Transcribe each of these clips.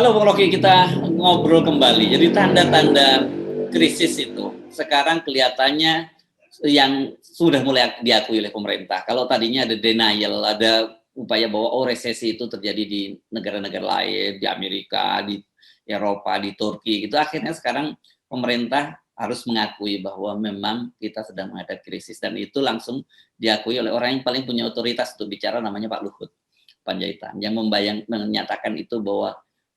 Halo Bung Rocky, kita ngobrol kembali. Jadi tanda-tanda krisis itu sekarang kelihatannya yang sudah mulai diakui oleh pemerintah. Kalau tadinya ada denial, ada upaya bahwa resesi itu terjadi di negara-negara lain, di Amerika, di Eropa, di Turki, itu akhirnya sekarang pemerintah harus mengakui bahwa memang kita sedang menghadapi krisis, dan itu langsung diakui oleh orang yang paling punya otoritas untuk bicara, namanya Pak Luhut Panjaitan, yang menyatakan itu bahwa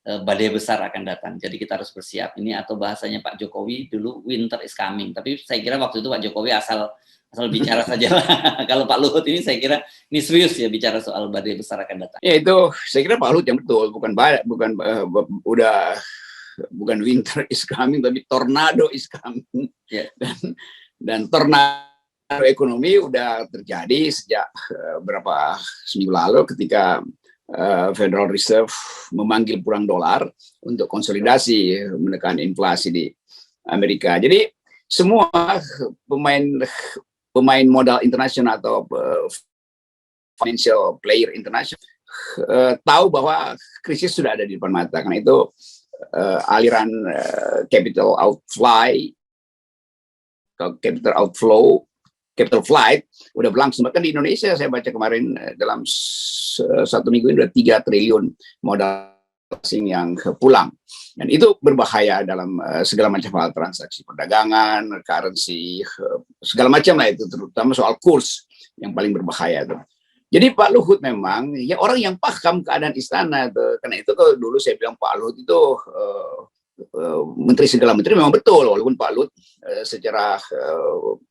badai besar akan datang. Jadi kita harus bersiap. Ini atau bahasanya Pak Jokowi dulu, winter is coming. Tapi saya kira waktu itu Pak Jokowi asal bicara saja lah. Kalau Pak Luhut ini saya kira ini serius ya, bicara soal badai besar akan datang. Ya itu saya kira Pak Luhut yang betul, bukan winter is coming, tapi tornado is coming. Yeah. Dan tornado ekonomi udah terjadi sejak berapa seminggu lalu ketika Federal Reserve memanggil pulang dolar untuk konsolidasi menekan inflasi di Amerika. Jadi semua pemain modal internasional atau financial player internasional tahu bahwa krisis sudah ada di depan mata. Karena itu aliran capital flight udah berlangsung. Bahkan di Indonesia saya baca kemarin dalam satu minggu ini udah 3 triliun modal asing yang pulang, dan itu berbahaya dalam segala macam hal, transaksi perdagangan, currency, segala macam lah itu, terutama soal kurs yang paling berbahaya tuh. Jadi Pak Luhut memang ya orang yang paham keadaan istana tuh. Karena itu kalau dulu saya bilang Pak Luhut itu menteri segala menteri, memang betul, walaupun Pak Luhut secara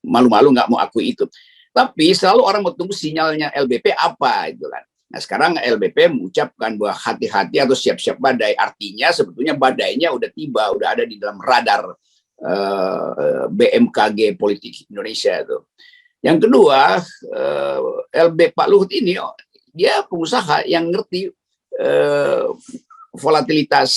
malu-malu nggak mau akui itu. Tapi selalu orang mau tunggu sinyalnya LBP apa itu kan. Nah sekarang LBP mengucapkan bahwa hati-hati atau siap-siap badai. Artinya sebetulnya badainya udah tiba, udah ada di dalam radar BMKG politik Indonesia itu. Yang kedua, Pak Luhut ini dia pengusaha yang ngerti volatilitas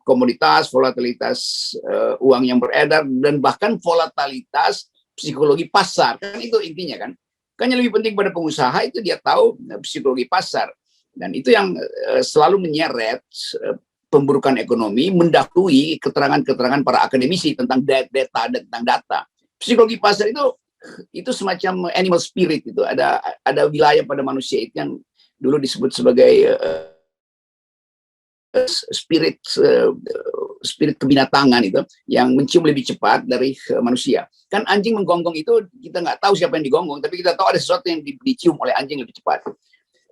komoditas, volatilitas uang yang beredar, dan bahkan volatilitas psikologi pasar. Kan itu intinya kan. Kan yang lebih penting pada pengusaha itu dia tahu psikologi pasar. Dan itu yang selalu menyeret pemburukan ekonomi, mendahului keterangan-keterangan para akademisi tentang data. Psikologi pasar itu semacam animal spirit itu. Ada wilayah pada manusia itu yang dulu disebut sebagai spirit kebinatangan itu, yang mencium lebih cepat dari manusia. Kan anjing menggonggong itu kita nggak tahu siapa yang digonggong, tapi kita tahu ada sesuatu yang dicium oleh anjing lebih cepat.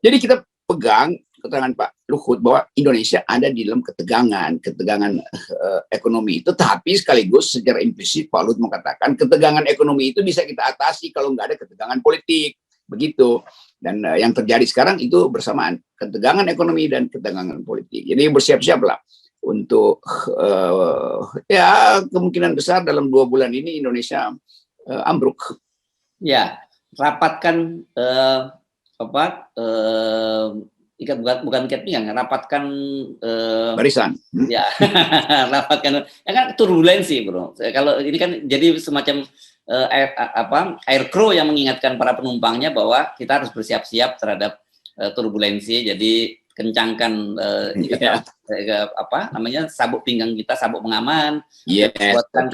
Jadi kita pegang keterangan Pak Luhut bahwa Indonesia ada di dalam ketegangan ekonomi itu, tapi sekaligus secara implisit Pak Luhut mengatakan ketegangan ekonomi itu bisa kita atasi kalau nggak ada ketegangan politik. Begitu. Dan yang terjadi sekarang itu bersamaan, ketegangan ekonomi dan ketegangan politik. Jadi bersiap-siaplah untuk ya kemungkinan besar dalam 2 bulan ini Indonesia ambruk. Ya, rapatkan bukan kepingan, rapatkan barisan. Ya, rapatkan. Ya kan turbulensi, Bro. Kalau ini kan jadi semacam air crew yang mengingatkan para penumpangnya bahwa kita harus bersiap-siap terhadap turbulensi. Jadi kencangkan sabuk pinggang kita, sabuk pengaman, buatkan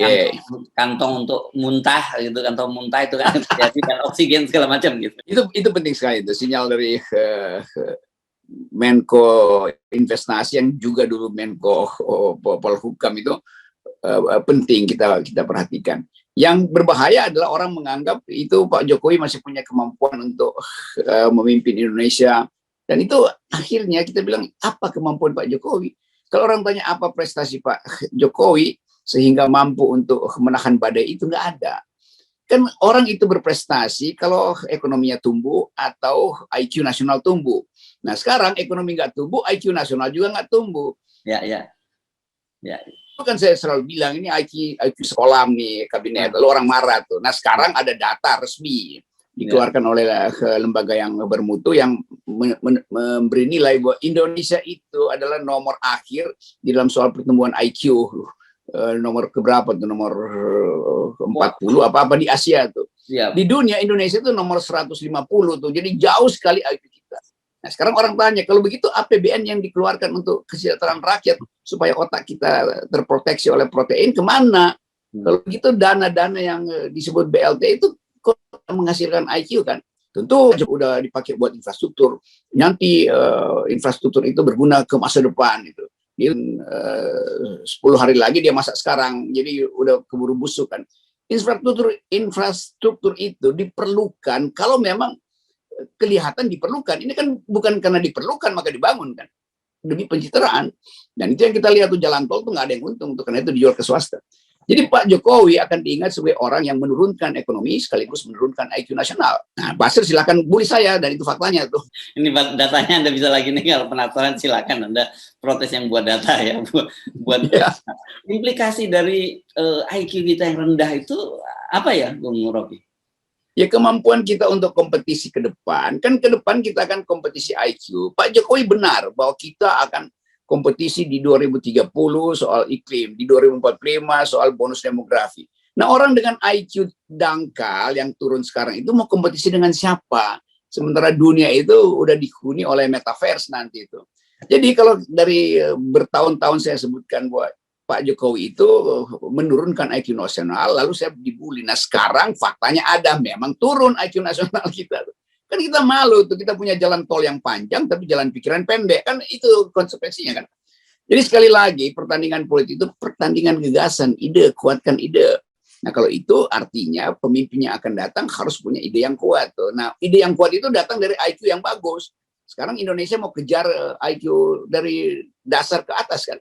kantong untuk muntah gitu, kantong muntah itu kan terjadi, dan oksigen segala macam gitu. Itu penting sekali, itu sinyal dari Menko Investasi yang juga dulu Menko Polhukam itu penting kita perhatikan. Yang berbahaya adalah orang menganggap itu Pak Jokowi masih punya kemampuan untuk memimpin Indonesia. Dan itu akhirnya kita bilang, apa kemampuan Pak Jokowi? Kalau orang tanya apa prestasi Pak Jokowi sehingga mampu untuk menahan badai, itu nggak ada. Kan orang itu berprestasi kalau ekonominya tumbuh atau IQ nasional tumbuh. Nah sekarang ekonomi nggak tumbuh, IQ nasional juga nggak tumbuh. Ya. Itu kan saya selalu bilang, ini IQ sekolah nih kabinet, lalu orang marah tuh. Nah sekarang ada data resmi dikeluarkan oleh lembaga yang bermutu yang memberi nilai bahwa Indonesia itu adalah nomor akhir di dalam soal pertumbuhan IQ. Nomor keberapa tuh, nomor 40 apa di Asia tuh. Di dunia Indonesia itu nomor 150 tuh. Jadi jauh sekali IQ kita. Nah, sekarang orang tanya, kalau begitu APBN yang dikeluarkan untuk kesejahteraan rakyat supaya otak kita terproteksi oleh protein kemana? Kalau begitu dana-dana yang disebut BLT itu kok menghasilkan IQ kan? Tentu udah dipakai buat infrastruktur. Nanti infrastruktur itu berguna ke masa depan itu. 10 hari lagi dia masak sekarang, jadi udah keburu busuk kan. Infrastruktur itu diperlukan kalau memang kelihatan diperlukan. Ini kan bukan karena diperlukan maka dibangun kan, demi pencitraan. Dan itu yang kita lihat tuh, jalan tol tuh nggak ada yang untung tuh, karena itu dijual ke swasta. Jadi Pak Jokowi akan diingat sebagai orang yang menurunkan ekonomi sekaligus menurunkan IQ nasional. Nah, Basir silakan bully saya, dan itu faktanya tuh. Ini datanya Anda bisa lagi nih, kalau penasaran silakan Anda protes yang buat data ya, buat Ya. Implikasi dari IQ kita yang rendah itu apa ya, Bung Rocky? Ya, kemampuan kita untuk kompetisi ke depan. Kan ke depan kita akan kompetisi IQ. Pak Jokowi benar bahwa kita akan kompetisi di 2030 soal iklim, di 2045 soal bonus demografi. Nah, orang dengan IQ dangkal yang turun sekarang itu mau kompetisi dengan siapa? Sementara dunia itu udah dihuni oleh metaverse nanti itu. Jadi kalau dari bertahun-tahun saya sebutkan bahwa Pak Jokowi itu menurunkan IQ nasional, lalu saya dibully. Nah, sekarang faktanya ada, memang turun IQ nasional kita. Kan kita malu tuh, kita punya jalan tol yang panjang tapi jalan pikiran pendek, kan itu konsekuensinya kan. Jadi sekali lagi, pertandingan politik itu pertandingan gagasan, ide, kuatkan ide. Nah, kalau itu artinya pemimpin yang akan datang harus punya ide yang kuat tuh. Nah, ide yang kuat itu datang dari IQ yang bagus. Sekarang Indonesia mau kejar IQ dari dasar ke atas kan.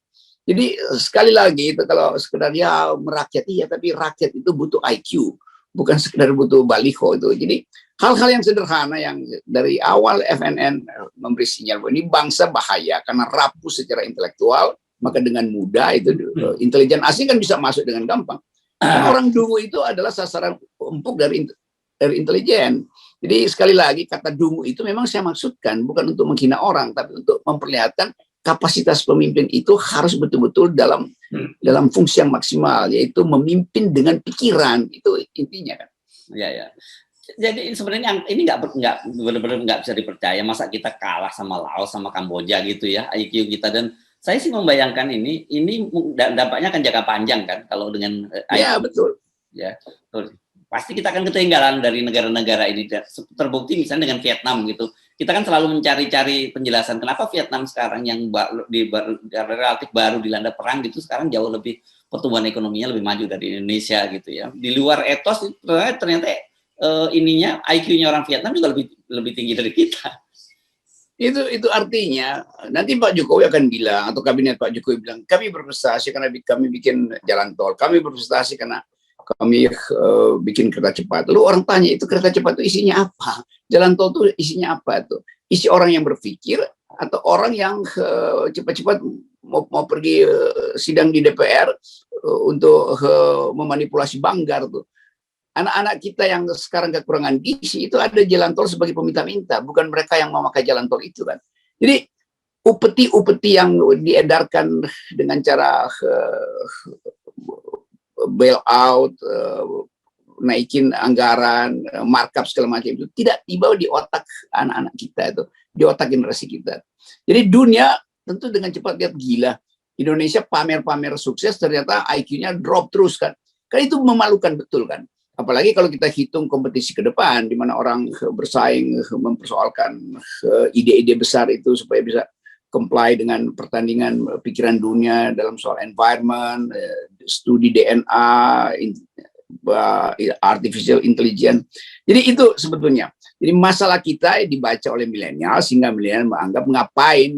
Jadi sekali lagi itu kalau sekedar ya merakyat, iya, tapi rakyat itu butuh IQ, bukan sekedar butuh baliho itu. Jadi hal-hal yang sederhana yang dari awal FNN memberi sinyal bahwa ini bangsa bahaya karena rapuh secara intelektual, maka dengan mudah itu intelijen asing kan bisa masuk dengan gampang. Karena orang dungu itu adalah sasaran empuk dari intelijen. Jadi sekali lagi, kata dungu itu memang saya maksudkan bukan untuk menghina orang, tapi untuk memperlihatkan kapasitas pemimpin itu harus betul-betul dalam fungsi yang maksimal, yaitu memimpin dengan pikiran. Itu intinya kan. Ya, ya. Jadi sebenarnya ini nggak benar-benar nggak bisa dipercaya, masa kita kalah sama Laos, sama Kamboja gitu ya IQ kita. Dan saya sih membayangkan ini dampaknya akan jangka panjang kan kalau dengan IQ. Ya, betul. Ya, betul. Pasti kita akan ketinggalan dari negara-negara ini. Terbukti misalnya dengan Vietnam gitu. Kita kan selalu mencari-cari penjelasan kenapa Vietnam sekarang yang relatif baru dilanda perang gitu sekarang jauh lebih pertumbuhan ekonominya lebih maju dari Indonesia gitu ya. Di luar etos ternyata ininya IQ-nya orang Vietnam juga lebih tinggi dari kita. Itu artinya nanti Pak Jokowi akan bilang, atau kabinet Pak Jokowi bilang, kami berprestasi karena kami bikin jalan tol, kami berprestasi karena kami bikin kereta cepat. Lalu orang tanya, itu kereta cepat itu isinya apa? Jalan tol itu isinya apa tuh? Isi orang yang berpikir atau orang yang cepat-cepat mau pergi sidang di DPR untuk memanipulasi Banggar tuh. Anak-anak kita yang sekarang kekurangan gizi itu ada jalan tol sebagai peminta-minta, bukan mereka yang memakai jalan tol itu kan. Jadi upeti-upeti yang diedarkan dengan cara bail out, naikin anggaran, markup segala macam itu tidak tiba di otak anak-anak kita itu, di otak generasi kita. Jadi dunia tentu dengan cepat lihat gila. Indonesia pamer-pamer sukses, ternyata IQ-nya drop terus kan. Kan itu memalukan betul kan. Apalagi kalau kita hitung kompetisi ke depan, di mana orang bersaing mempersoalkan ide-ide besar itu supaya bisa comply dengan pertandingan pikiran dunia dalam soal environment, studi DNA, artificial intelligence. Jadi itu sebetulnya. Jadi masalah kita dibaca oleh milenial sehingga milenial menganggap ngapain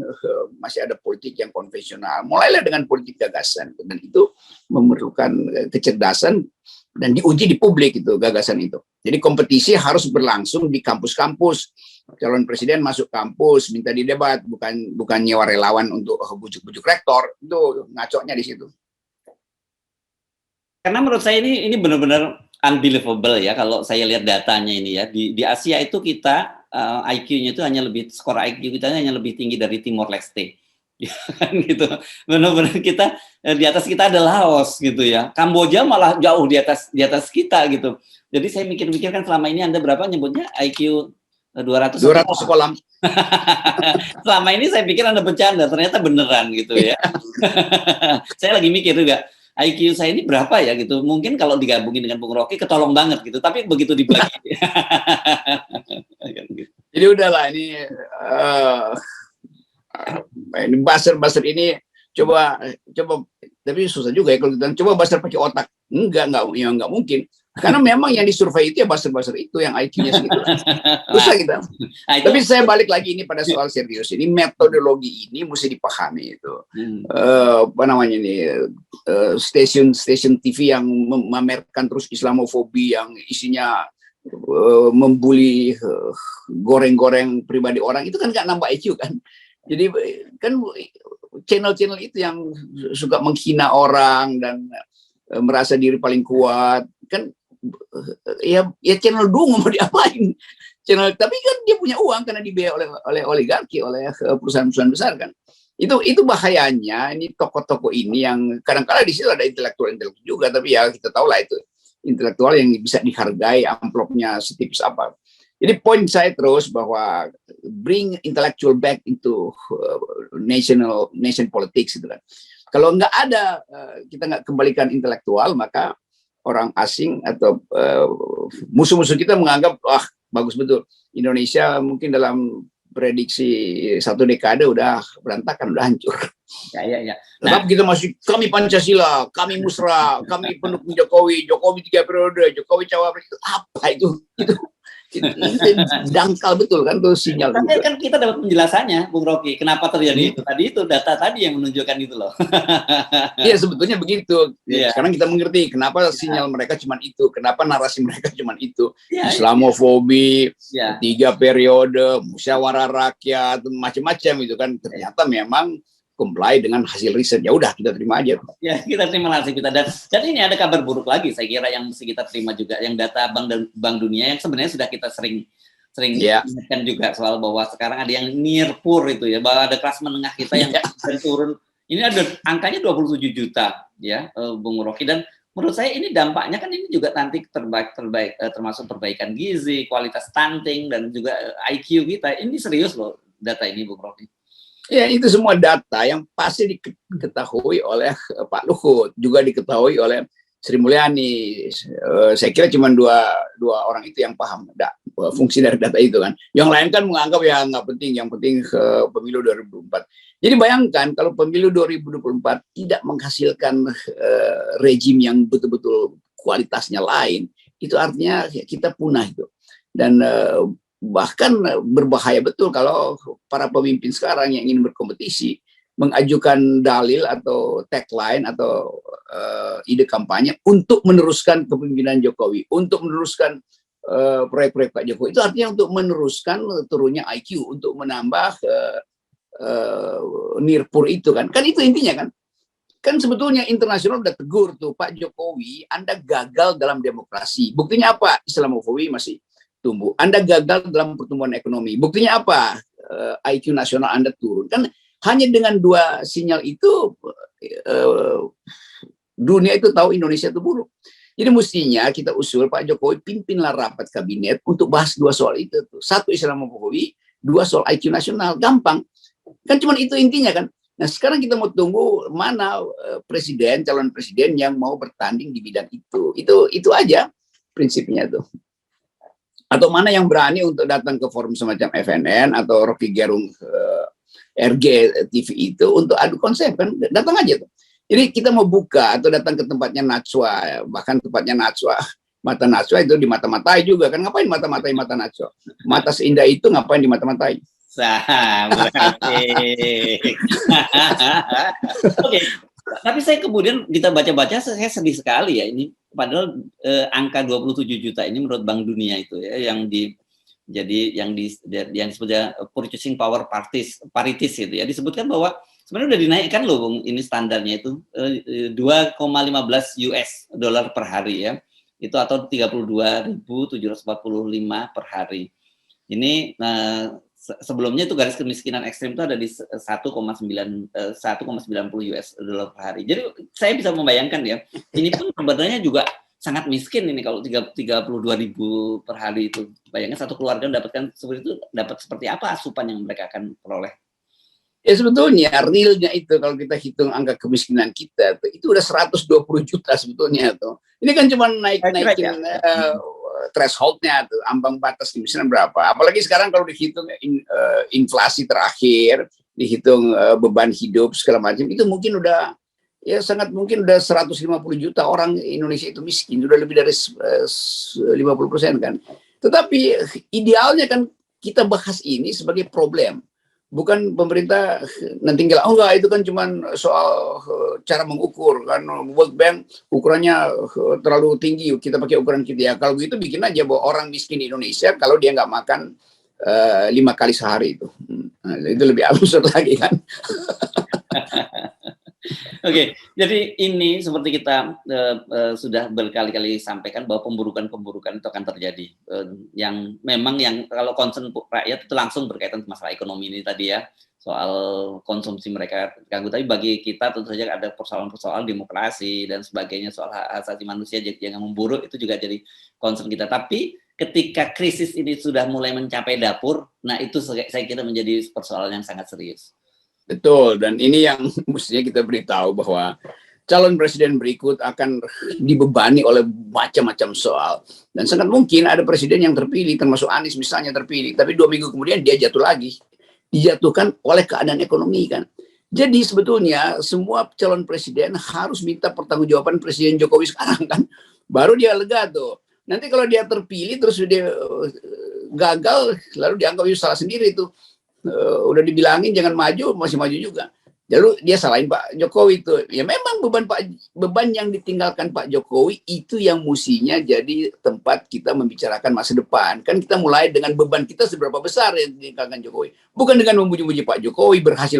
masih ada politik yang konvensional. Mulailah dengan politik gagasan, dan itu memerlukan kecerdasan dan diuji di publik itu gagasan itu. Jadi kompetisi harus berlangsung di kampus-kampus. Calon presiden masuk kampus minta didebat, bukan nyewa relawan untuk bujuk-bujuk rektor. Itu ngaconya di situ. Karena menurut saya ini benar-benar unbelievable ya kalau saya lihat datanya ini ya. Di Asia itu kita IQ-nya itu hanya lebih, skor IQ kita hanya lebih tinggi dari Timor Leste. Ya kan gitu. Benar-benar kita di atas kita ada Laos gitu ya. Kamboja malah jauh di atas kita gitu. Jadi saya mikir-mikir kan selama ini Anda berapa nyebutnya IQ 200 kolam. Selama ini saya pikir Anda bercanda, ternyata beneran gitu ya. Saya lagi mikir juga, IQ saya ini berapa ya gitu. Mungkin kalau digabungin dengan Bung Rocky ketolong banget gitu, tapi begitu dibagi. Jadi udahlah ini buzzer ini coba tapi susah juga ya kalau kita coba buzzer pakai otak. Enggak mungkin. Karena memang yang disurvei itu ya buzzer itu yang IQ-nya segitu. Susah kita. Tapi saya balik lagi ini pada soal serius. Ini metodologi ini mesti dipahami itu. Apa namanya ini stasiun TV yang memamerkan terus Islamofobi yang isinya membuli goreng-goreng pribadi orang itu kan nggak nambah IQ kan. Jadi kan channel-channel itu yang suka menghina orang dan merasa diri paling kuat kan ya channel dungu mau diapain channel, tapi kan dia punya uang karena dibiayai oleh oligarki, oleh perusahaan-perusahaan besar kan. Itu bahayanya ini tokoh-tokoh ini yang kadang-kadang di situ ada intelektual juga, tapi ya kita tahu lah itu intelektual yang bisa dihargai amplopnya setipis apa. Jadi poin saya terus bahwa bring intellectual back into nation politics itu kan. Kalau nggak ada kita nggak kembalikan intelektual, maka orang asing atau musuh-musuh kita menganggap wah bagus betul Indonesia mungkin dalam prediksi 1 dekade udah berantakan, udah hancur. Ya. Tetap kita masih kami Pancasila, kami Musra, kami pendukung Jokowi 3 periode, Jokowi cawapres itu apa itu dangkal betul kan tuh sinyal. Tapi gitu. Kan kita dapat penjelasannya, Bung Rocky, kenapa terjadi itu. Tadi itu data tadi yang menunjukkan itu loh. Iya sebetulnya begitu. Yeah. Sekarang kita mengerti kenapa sinyal mereka cuma itu, kenapa narasi mereka cuma itu. Yeah, Islamofobi, 3 periode, musyawarah rakyat, macam-macam itu kan ternyata memang comply dengan hasil riset. Ya udah kita terima aja. Ya kita terima nasib kita dan ini ada kabar buruk lagi saya kira yang mesti kita terima juga, yang data Bank Dunia yang sebenarnya sudah kita sering ingatkan juga soal bahwa sekarang ada yang near poor itu ya, bahwa ada kelas menengah kita yang turun. Ini ada angkanya 27 juta ya, Bung Rocky, dan menurut saya ini dampaknya kan ini juga nanti terbaik termasuk perbaikan gizi, kualitas stunting dan juga IQ kita. Ini serius loh data ini, Bung Rocky. Ya itu semua data yang pasti diketahui oleh Pak Luhut, juga diketahui oleh Sri Mulyani. Saya kira cuma dua orang itu yang paham fungsi dari data itu kan. Yang lain kan menganggap ya nggak penting, yang penting pemilu 2024. Jadi bayangkan kalau pemilu 2024 tidak menghasilkan rejim yang betul-betul kualitasnya lain, itu artinya kita punah itu. Dan bahkan berbahaya betul kalau para pemimpin sekarang yang ingin berkompetisi mengajukan dalil atau tagline atau ide kampanye untuk meneruskan kepemimpinan Jokowi, untuk meneruskan proyek-proyek Pak Jokowi. Itu artinya untuk meneruskan turunnya IQ, untuk menambah nirpur itu kan. Kan itu intinya kan. Kan sebetulnya internasional udah tegur tuh, Pak Jokowi, Anda gagal dalam demokrasi. Buktinya apa? Islamofobi masih tumbuh. Anda gagal dalam pertumbuhan ekonomi. Buktinya apa? IQ nasional Anda turun. Kan hanya dengan 2 sinyal itu dunia itu tahu Indonesia itu buruk. Jadi mestinya kita usul Pak Jokowi pimpinlah rapat kabinet untuk bahas 2 soal itu. 1 Islamofobi, 2 soal IQ nasional. Gampang. Kan cuma itu intinya kan. Nah sekarang kita mau tunggu mana calon presiden yang mau bertanding di bidang itu. Itu aja prinsipnya tuh. Atau mana yang berani untuk datang ke forum semacam FNN atau Rocky Gerung RG TV itu untuk adu konsep kan, datang aja tuh. Jadi kita mau buka atau datang ke tempatnya Najwa, bahkan tempatnya Najwa, mata Najwa itu dimata-matai juga kan, ngapain mata-matai mata Najwa? Mata seindah itu ngapain dimata-matai? Oke. Tapi saya kemudian kita baca-baca saya sedih sekali ya ini, padahal angka 27 juta ini menurut Bank Dunia itu ya yang disebutnya purchasing power parities itu ya, disebutkan bahwa sebenarnya udah dinaikkan loh Bung, ini standarnya itu 2,15 US dollar per hari ya. Itu atau 32.745 per hari. Ini sebelumnya itu garis kemiskinan ekstrim itu ada di 1,90 US dollar per hari. Jadi saya bisa membayangkan ya, ini pun sebenarnya juga sangat miskin ini kalau 32.000 per hari itu. Bayangkan satu keluarga mendapatkan seperti itu, dapat seperti apa asupan yang mereka akan peroleh? Ya sebetulnya realnya itu kalau kita hitung angka kemiskinan kita itu udah 120 juta sebetulnya tuh. Ini kan cuma naikin thresholdnya tuh, ambang batas kemiskinan berapa. Apalagi sekarang kalau dihitung inflasi terakhir, dihitung beban hidup segala macam, itu mungkin udah ya sangat mungkin udah 150 juta orang Indonesia itu miskin, udah lebih dari 50% kan. Tetapi idealnya kan kita bahas ini sebagai problem. Bukan pemerintah nanti tinggal, oh enggak, itu kan cuma soal cara mengukur kan, World Bank ukurannya terlalu tinggi, kita pakai ukuran kita. Ya kalau begitu bikin aja bahwa orang miskin di Indonesia kalau dia nggak makan 5 kali sehari itu. Itu lebih absurd lagi kan. Oke, jadi ini seperti kita sudah berkali-kali sampaikan bahwa pemburukan itu akan terjadi. Yang memang yang kalau concern rakyat itu langsung berkaitan dengan masalah ekonomi ini tadi ya, soal konsumsi mereka terganggu. Tapi bagi kita tentu saja ada persoalan-persoalan demokrasi dan sebagainya, soal hak asasi manusia yang memburuk itu juga jadi concern kita. Tapi ketika krisis ini sudah mulai mencapai dapur, nah itu saya kira menjadi persoalan yang sangat serius. Betul, dan ini yang mestinya kita beritahu bahwa calon presiden berikut akan dibebani oleh macam-macam soal. Dan sangat mungkin ada presiden yang terpilih, termasuk Anies misalnya terpilih, tapi 2 minggu kemudian dia jatuh lagi. Dijatuhkan oleh keadaan ekonomi kan. Jadi sebetulnya semua calon presiden harus minta pertanggungjawaban Presiden Jokowi sekarang kan. Baru dia lega tuh. Nanti kalau dia terpilih terus dia gagal, lalu dianggap itu salah sendiri tuh. Udah dibilangin jangan maju, masih maju juga. Lalu dia salahin Pak Jokowi itu. Ya memang beban yang ditinggalkan Pak Jokowi itu yang musinya jadi tempat kita membicarakan masa depan. Kan kita mulai dengan beban kita seberapa besar yang ditinggalkan Jokowi. Bukan dengan memuji-muji Pak Jokowi berhasil.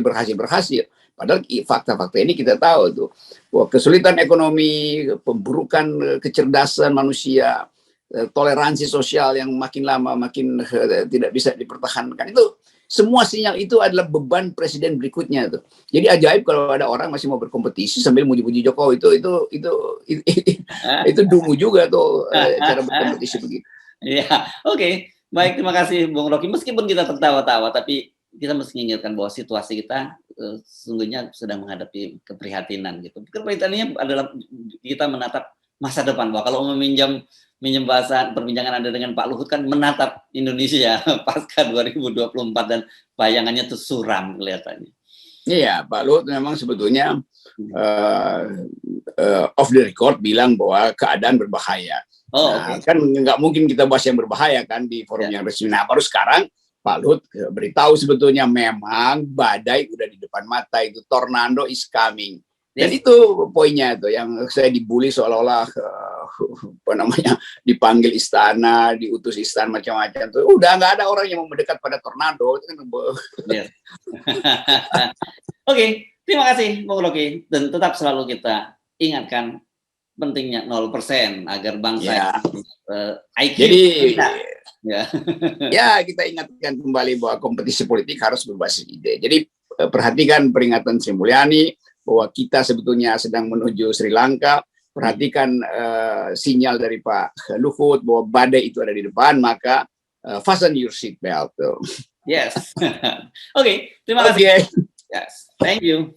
Padahal fakta-fakta ini kita tahu tuh. Bahwa kesulitan ekonomi, pemburukan kecerdasan manusia, toleransi sosial yang makin lama makin tidak bisa dipertahankan. Itu semua sinyal itu adalah beban presiden berikutnya tuh. Jadi ajaib kalau ada orang masih mau berkompetisi sambil muji-muji Jokowi itu dungu juga tuh cara berkompetisi begitu. Iya, oke. Baik, terima kasih Bung Rocky. Meskipun kita tertawa-tawa, tapi kita mesti mengingatkan bahwa situasi kita sesungguhnya sedang menghadapi keprihatinan gitu. Keprihatinannya adalah kita menatap masa depan. Bahwa kalau minjem bahasa perbincangan Anda dengan Pak Luhut kan menatap Indonesia pasca 2024 dan bayangannya tuh suram kelihatannya. Iya, Pak Luhut memang sebetulnya off the record bilang bahwa keadaan berbahaya. Kan nggak mungkin kita bahas yang berbahaya kan di forum yang resmi. Nah, baru sekarang Pak Luhut beritahu sebetulnya memang badai udah di depan mata, itu tornado is coming. Dan itu poinnya tuh yang saya dibully seolah-olah dipanggil istana, diutus istana macam-macam tuh. Udah nggak ada orang yang mau mendekat pada tornado. Oke, terima kasih Bung Rocky, dan tetap selalu kita ingatkan pentingnya 0% agar bangsa IQ. Jadi kita ingatkan kembali bahwa kompetisi politik harus berbasis ide. Jadi perhatikan peringatan Sri Mulyani bahwa kita sebetulnya sedang menuju Sri Lanka. Perhatikan sinyal dari Pak Luhut bahwa badai itu ada di depan, maka fasten your seat belt. Yes. Oke, terima kasih. Okay. Yes, thank you.